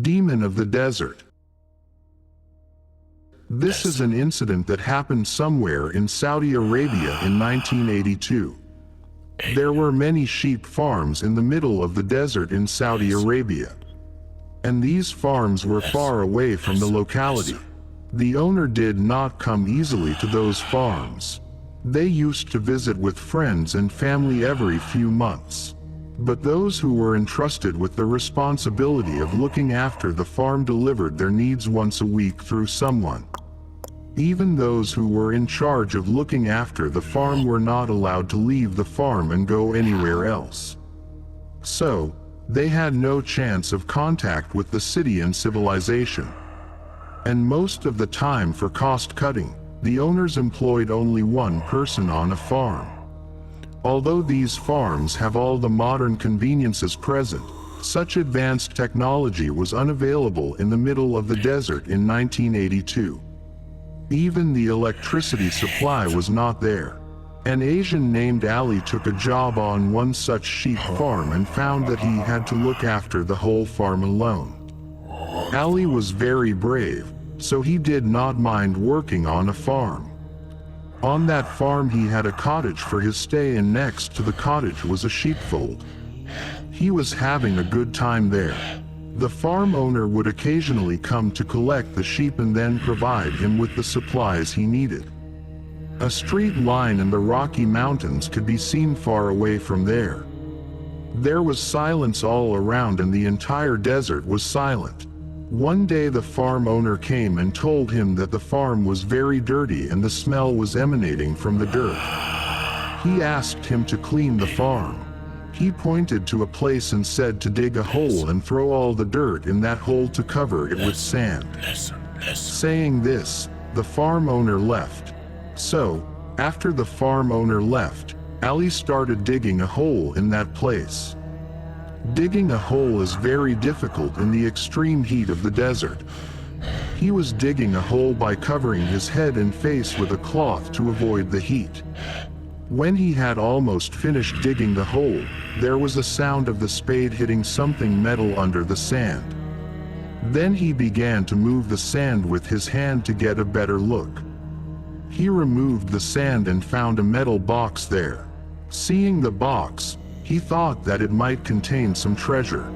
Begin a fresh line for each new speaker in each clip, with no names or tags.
Demon of the desert. This is an incident that happened somewhere in Saudi Arabia in 1982. There were many sheep farms in the middle of the desert in Saudi Arabia, and these farms were far away from the locality. The owner did not come easily to those farms. They used to visit with friends and family every few months. But those who were entrusted with the responsibility of looking after the farm delivered their needs once a week through someone. Even those who were in charge of looking after the farm were not allowed to leave the farm and go anywhere else. So, they had no chance of contact with the city and civilization. And most of the time, for cost cutting, the owners employed only one person on a farm. Although these farms have all the modern conveniences present, such advanced technology was unavailable in the middle of the desert in 1982. Even the electricity supply was not there. An Asian named Ali took a job on one such sheep farm and found that he had to look after the whole farm alone. Ali was very brave, so he did not mind working on a farm. On that farm he had a cottage for his stay, and next to the cottage was a sheepfold. He was having a good time there. The farm owner would occasionally come to collect the sheep and then provide him with the supplies he needed. A straight line in the Rocky Mountains could be seen far away from there. There was silence all around, and the entire desert was silent. One day the farm owner came and told him that the farm was very dirty and the smell was emanating from the dirt. He asked him to clean the farm. He pointed to a place and said to dig a hole and throw all the dirt in that hole to cover it with sand. Saying this, the farm owner left. So, after the farm owner left, Ali started digging a hole in that place. Digging a hole is very difficult in the extreme heat of the desert. He was digging a hole by covering his head and face with a cloth to avoid the heat. When he had almost finished digging the hole, there was a sound of the spade hitting something metal under the sand. Then he began to move the sand with his hand to get a better look. He removed the sand and found a metal box there. Seeing the box, he thought that it might contain some treasure.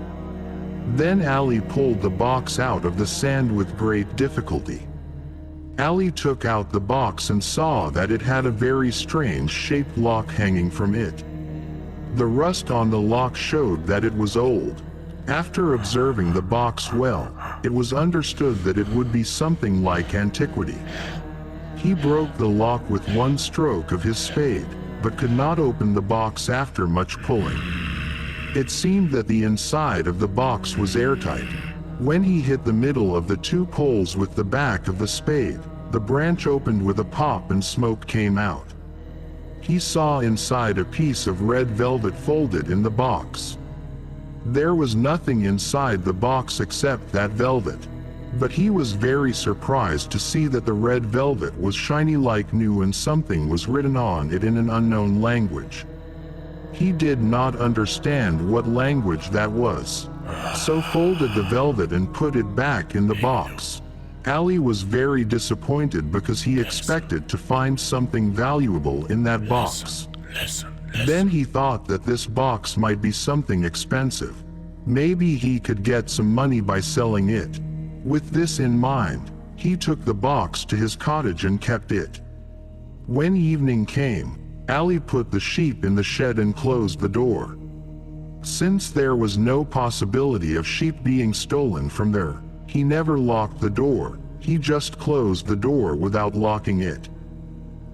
Then Ali pulled the box out of the sand with great difficulty. Ali took out the box and saw that it had a very strange shaped lock hanging from it. The rust on the lock showed that it was old. After observing the box well, it was understood that it would be something like antiquity. He broke the lock with one stroke of his spade, but could not open the box after much pulling. It seemed that the inside of the box was airtight. When he hit the middle of the two poles with the back of the spade, the branch opened with a pop and smoke came out. He saw inside a piece of red velvet folded in the box. There was nothing inside the box except that velvet. But he was very surprised to see that the red velvet was shiny like new and something was written on it in an unknown language. He did not understand what language that was, so folded the velvet and put it back in the box. Ali was very disappointed because he expected to find something valuable in that box. Then he thought that this box might be something expensive. Maybe he could get some money by selling it. With this in mind, he took the box to his cottage and kept it. When evening came, Ali put the sheep in the shed and closed the door. Since there was no possibility of sheep being stolen from there, he never locked the door. He just closed the door without locking it.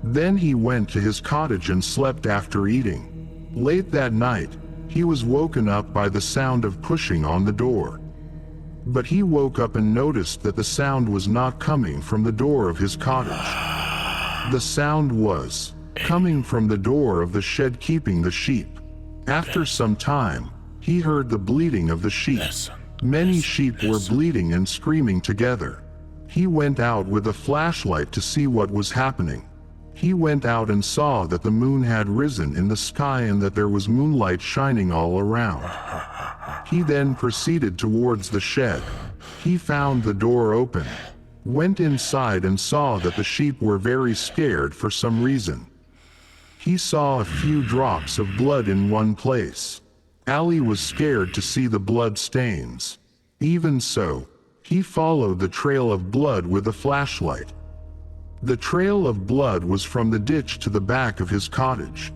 Then he went to his cottage and slept after eating. Late that night, he was woken up by the sound of pushing on the door. But he woke up and noticed that the sound was not coming from the door of his cottage. The sound was coming from the door of the shed keeping the sheep. After some time, he heard the bleating of the sheep. Many sheep were bleating and screaming together. He went out with a flashlight to see what was happening. He went out and saw that the moon had risen in the sky and that there was moonlight shining all around. He then proceeded towards the shed. He found the door open, went inside and saw that the sheep were very scared for some reason. He saw a few drops of blood in one place. Ali was scared to see the blood stains. Even so, he followed the trail of blood with a flashlight. The trail of blood was from the ditch to the back of his cottage.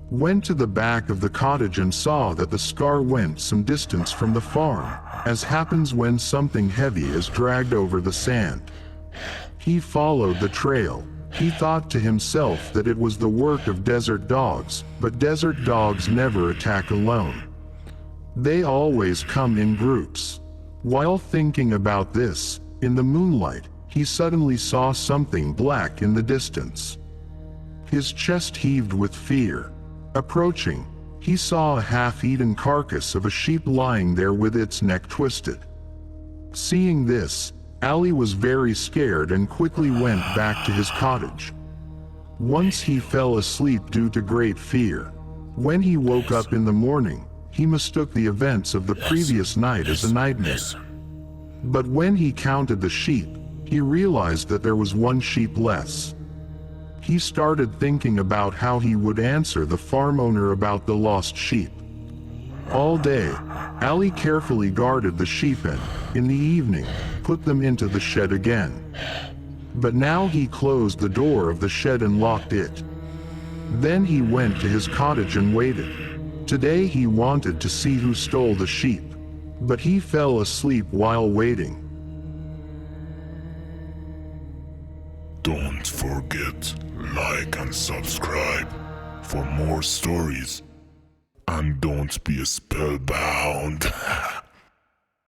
Went to the back of the cottage and saw that the scar went some distance from the farm, as happens when something heavy is dragged over the sand. He followed the trail. He thought to himself that it was the work of desert dogs, but desert dogs never attack alone. They always come in groups. While thinking about this, in the moonlight, he suddenly saw something black in the distance. His chest heaved with fear. Approaching, he saw a half-eaten carcass of a sheep lying there with its neck twisted. Seeing this, Ali was very scared and quickly went back to his cottage. Once he fell asleep due to great fear. When he woke up in the morning, he mistook the events of the previous night as a nightmare. But when he counted the sheep, he realized that there was one sheep less. He started thinking about how he would answer the farm owner about the lost sheep. All day, Ali carefully guarded the sheep and, in the evening, put them into the shed again. But now he closed the door of the shed and locked it. Then he went to his cottage and waited. Today he wanted to see who stole the sheep, but he fell asleep while waiting.
Don't forget, like and subscribe for more stories. And don't be spellbound.